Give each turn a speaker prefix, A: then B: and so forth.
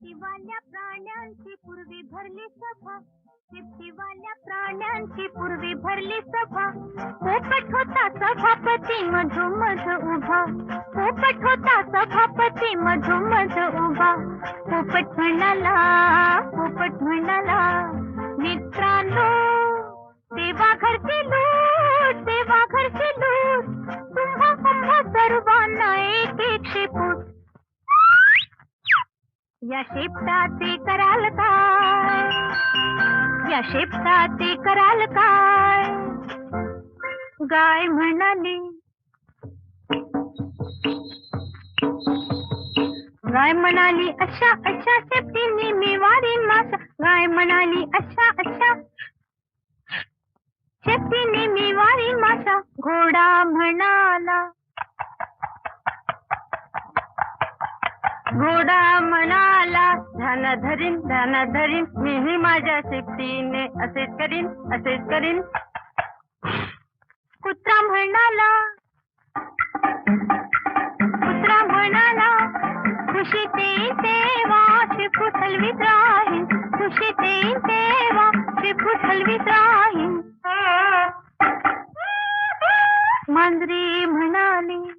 A: शेपटीवाल्या प्राण्यांची पूर्वी भरली सभा, शेपटीवाल्या प्राण्यांची पूर्वी भरली सभा. पोपट होता सभापती मधोमध उभा, पोपट होता सभापती मधोमध उभा. पोपट म्हणाला, पोपट म्हणाला, मित्रांनो सेवा घरची लूट, सेवा घरची लूट. तुम्हा आम्हा सर्वांना एक एक शेपूट. या शेपटाचे कराल काय, या शेपटाचे कराल काय. गाय म्हणाली, गाय म्हणाली अशा अशा शेपटीने मी वारीन माशा. गाय म्हणाली अशा अशा शेपटीने मी वारीन माशा. घोडा म्हणाला, घोडा म्हणाला ध्यान धरीन मीही माझ्या शेपटीने असेच करीन, असेच करीन. कुत्रा म्हणाला, कुत्रा म्हणाला, खुशीत येईन तेव्हा शेपूट हलवीत राहीन, खुशीत येईन तेव्हा शेपूट हलवीत राहीन. मांजरी म्हणाली,